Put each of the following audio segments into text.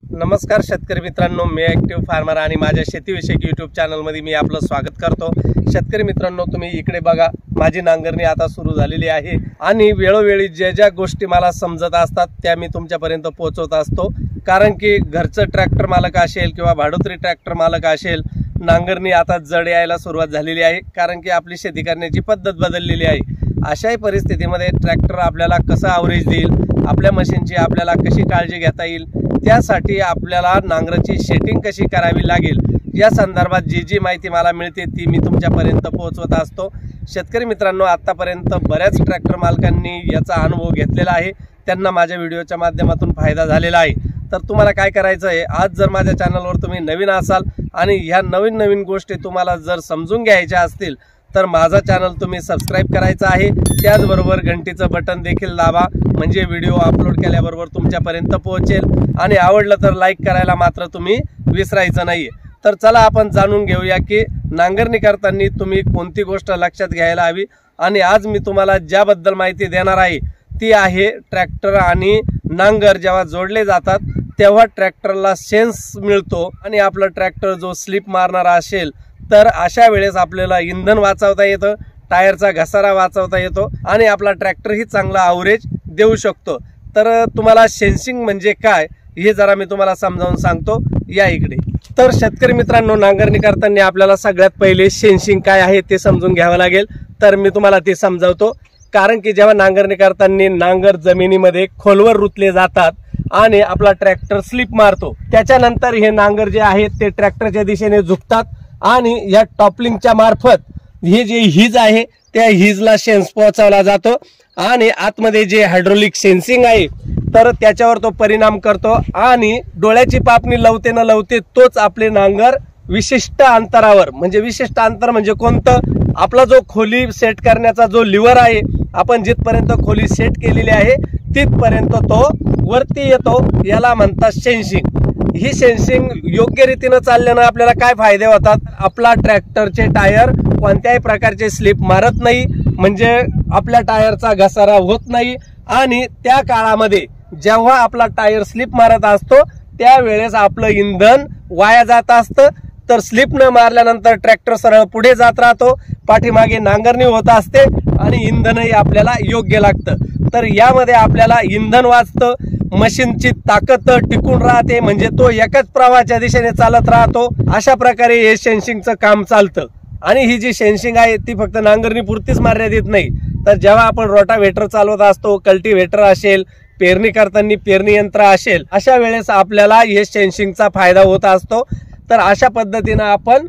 नमस्कार शेतकरी मित्रांनो, मी ॲक्टिव्ह फार्मर आणि माझ्या शेतीविषयक यूट्यूब चॅनलमध्ये मी आपलं स्वागत करतो। शेतकरी मित्रांनो, तुम्ही इकडे बघा, माझी नांगरणी आता सुरू झालेली आहे आणि वेळोवेळी ज्या गोष्टी मला समजत असतात त्या मी तुमच्यापर्यंत पोहोचवत असतो। कारण की घरचं ट्रॅक्टर मालक असेल किंवा भाडोत्री ट्रॅक्टर मालक असेल, नांगरणी आता जड यायला सुरुवात झालेली आहे, कारण की आपली शेती करण्याची पद्धत बदललेली आहे। अशाही परिस्थितीमध्ये ट्रॅक्टर आपल्याला कसं ॲव्हरेज देईल, आपल्या मशीनची आपल्याला कशी काळजी घेता येईल, त्यासाठी आपल्याला नांगराची सेटिंग कशी करावी लागेल, या संदर्भात जी माहिती मला मिळते ती मी तुमच्यापर्यंत पोहोचवत असतो। शेतकरी मित्रांनो, आतापर्यंत बऱ्याच ट्रॅक्टर मालकांनी याचा अनुभव घेतलेला आहे, त्यांना माझ्या व्हिडिओच्या माध्यमातून फायदा झालेला आहे। तर तुम्हाला काय करायचं आहे, आज जर माझ्या चॅनलवर तुम्ही नवीन असाल आणि ह्या नवीन गोष्टी तुम्हाला जर समजून घ्यायच्या असतील तर माझा चॅनल तुम्ही सबस्क्राइब करायचा आहे, त्याचबरोबर घंटीचं बटन देखील दाबा, म्हणजे व्हिडिओ अपलोड केल्याबरोबर तुमच्यापर्यंत पोहोचेल। आणि आवडलं तर लाईक करायला मात्र तुम्ही विसरायचं नाही। तर चला आपण जाणून घेऊया की नांगरणी करताना तुम्ही कोणती गोष्ट लक्षात घ्यायला हवी। आणि आज मी तुम्हाला ज्याबद्दल माहिती देणार आहे ती आहे, ट्रॅक्टर आणि नांगर जेव्हा जोडले जातात तेव्हा ट्रॅक्टरला सेन्स मिळतो आणि आपला ट्रॅक्टर जो स्लिप मारणारा असेल तर अशा वेळेस आपल्याला इंधन वाचवता येतं, टायरचा घसारा वाचवता येतो आणि आपला ट्रॅक्टरही चांगला ॲव्हरेज देऊ शकतो। तर तुम्हाला सेन्सिंग म्हणजे काय हे जरा मी तुम्हाला समजावून सांगतो, या इकडे। तर शेतकरी मित्रांनो, नांगरणी करताना आपल्याला सगळ्यात पहिले सेन्सिंग काय आहे ते समजून घ्यावं लागेल। तर मी तुम्हाला ते समजावतो। कारण की जेव्हा नांगरणी करताना नांगर जमिनीमध्ये खोलवर रुतले जातात आणि आपला ट्रॅक्टर स्लिप मारतो, त्याच्यानंतर हे नांगर जे आहेत ते ट्रॅक्टरच्या दिशेने झुकतात आणि या टॉपलिंगच्या मार्फत हे जे हिज आहे त्या हिजला सेन्स पोहोचवला जातो आणि आतमध्ये जे हायड्रोलिक सेन्सिंग आहे तर त्याच्यावर तो परिणाम करतो आणि डोळ्याची पापणी लवते न लवते तोच आपले नांगर विशिष्ट अंतरावर, म्हणजे विशिष्ट अंतर म्हणजे कोणतं, आपला जो खोली सेट करण्याचा जो लिव्हर आहे, आपण जिथपर्यंत खोली सेट केलेली आहे तिथपर्यंत तो वरती येतो, याला म्हणतात सेन्सिंग। ही सेन्सिंग योग्य रीतीने चालल्याने आपल्याला काय फायदे होतात, आपला ट्रॅक्टरचे टायर कोणत्याही प्रकारचे स्लिप मारत नाही, म्हणजे आपल्या टायरचा घसारा होत नाही। आणि त्या काळामध्ये जेव्हा आपला टायर स्लिप मारत असतो त्यावेळेस आपलं इंधन वाया जात असतं, तर स्लिप न मारल्यानंतर ट्रॅक्टर सरळ पुढे जात राहतो, पाठीमागे नांगरणी होत असते आणि इंधनही आपल्याला योग्य लागतं। तर यामध्ये आपल्याला इंधन वाचतं, मशीनची ताकद टिकून राहते, म्हणजे तो एकाच प्रवाहाच्या दिशेने चालत राहतो। अशा प्रकारे हे सेन्सिंगचं काम चालतं। आणि ही जी सेन्सिंग आहे ती फक्त नांगरणी पुरतीच मर्यादित नाही, तर जेव्हा आपण रोटाव्हेटर चालवत असतो, कल्टिव्हेटर असेल, पेरणी करताना पेरणी यंत्र असेल, अशा वेळेस आपल्याला हे सेन्सिंगचा फायदा होत असतो। तर अशा पद्धतीने आपण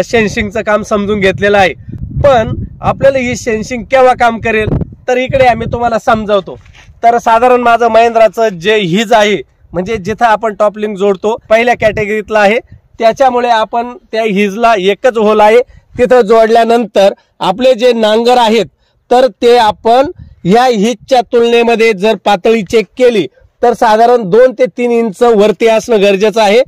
सेन्सिंगचं काम समजून घेतलेलं आहे। पण आपल्याला ही सेन्सिंग केव्हा काम करेल तर इकडे आम्ही तुम्हाला समजावतो। तर साधारण माझं महिंद्राचं जे हिज आहे, म्हणजे जिथं आपण टॉपलिंग जोडतो, पहिल्या कॅटेगरीतला आहे, त्याच्यामुळे आपण त्या हिजला एकच होल आहे तिथं जोडल्यानंतर आपले जे नांगर आहेत तर ते आपण या हिजच्या तुलनेमध्ये जर पातळी चेक केली तर साधारण 2 ते 3 इंच वरती असणं गरजेचं आहे।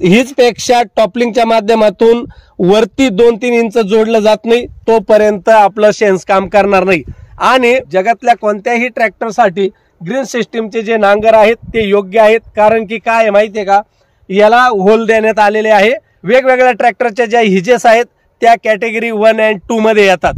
हिजपेक्षा टॉपलिंगच्या माध्यमातून वरती 2-3 इंच जोडलं जात नाही तोपर्यंत आपलं सेन्स काम करणार नाही। आणि जगातल्या कोणत्याही ट्रॅक्टरसाठी ग्रीन सिस्टीमचे जे नांगर आहेत ते योग्य आहेत, कारण की काय माहितीये का, याला होल देण्यात आलेले आहे। वेगवेगळ्या ट्रॅक्टरच्या ज्या हिजेस आहेत त्या कॅटेगरी 1 आणि 2 मध्ये येतात।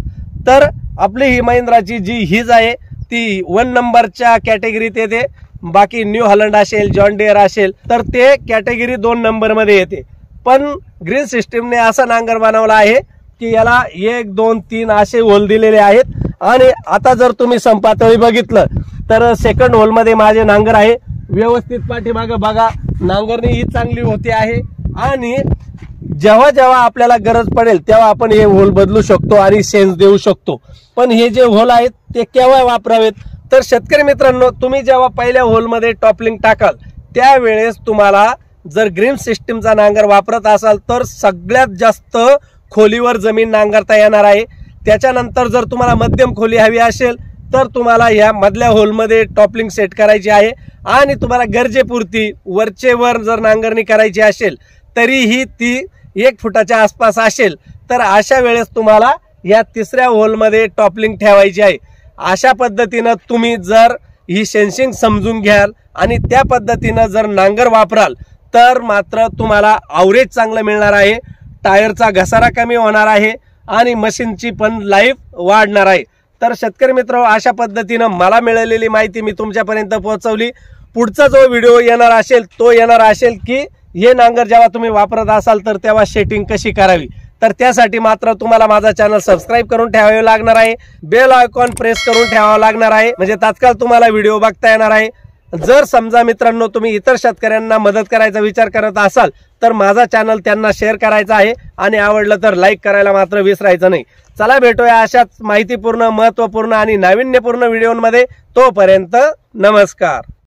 तर आपली ही महिंद्राची जी हिज आहे ती 1 नंबरच्या कॅटेगरीत येते, बाकी न्यू हॉलंड असेल, जॉन डियर असेल तर ते कॅटेगरी 2 नंबर मध्ये येते। पण ग्रीन सिस्टीमने असा नांगर बनवला आहे की याला 1, 2, 3 असे होल दिलेले आहेत। आणि आता जर तुम्ही समपातळी बघितलं तर सेकंड होल मध्ये माझे नांगर आहे, व्यवस्थित पाठीमागे बघा, नांगरणी ही चांगली होते आहे। आणि जेव्हा जेव्हा आपल्याला गरज पडेल तेव्हा आपण हे होल बदलू शकतो आणि सेन्स देऊ शकतो। पण हे जे होल आहेत ते केव्हा वापरावेत, तर शेतकरी मित्रांनो, तुम्ही जेव्हा पहिल्या होलमध्ये टॉपलिंग टाकाल त्यावेळेस तुम्हाला जर ग्रीन सिस्टीमचा नांगर वापरत असाल तर सगळ्यात जास्त खोलीवर जमीन नांगरता येणार आहे। त्याच्यानंतर जर तुम्हाला मध्यम खोली हवी असेल तर तुम्हाला या मधल्या होलमध्ये टॉपलिंग सेट करायची आहे। आणि तुम्हाला गरजेपुरती वरचे वर जर नांगरणी करायची असेल तरीही ती 1 फुटाच्या आसपास असेल, तर अशा वेळेस तुम्हाला या तिसऱ्या होलमध्ये टॉपलिंग ठेवायची आहे। अशा पद्धतीने तुम्ही जर ही सेन्सिंग समजून घ्याल आणि त्या पद्धतीने जर नांगर वापराल तर मात्र तुम्हाला ॲव्हरेज चांगलं मिळणार आहे, टायरचा घसारा कमी होणार आहे आणि मशीनची पण लाईफ वाढणार आहे। तर शेतकरी मित्र, अशा पद्धतीनं मला मिळालेली माहिती मी तुमच्यापर्यंत पोहोचवली। पुढचा जो व्हिडिओ येणार असेल की हे नांगर जेव्हा तुम्ही वापरत असाल तर तेव्हा सेटिंग कशी करावी, तर त्यासाठी मात्र तुम्हाला माझा चॅनल सबस्क्राईब करून ठेवावे लागणार आहे, बेल आयकॉन प्रेस करून ठेवावा लागणार आहे, म्हणजे तात्काळ तुम्हाला व्हिडिओ बघता येणार आहे। जर समजा मित्रांनो तुम्ही इतर शेतकऱ्यांना मदत करायचा विचार करत असाल तर माझा चॅनल त्यांना शेअर करायचा आहे आणि आवडलं तर लाईक करायला मात्र विसरायचं नाही। चला भेटूया अशाच माहितीपूर्ण, महत्त्वपूर्ण आणि नाविन्यपूर्ण व्हिडिओमध्ये। तोपर्यंत नमस्कार।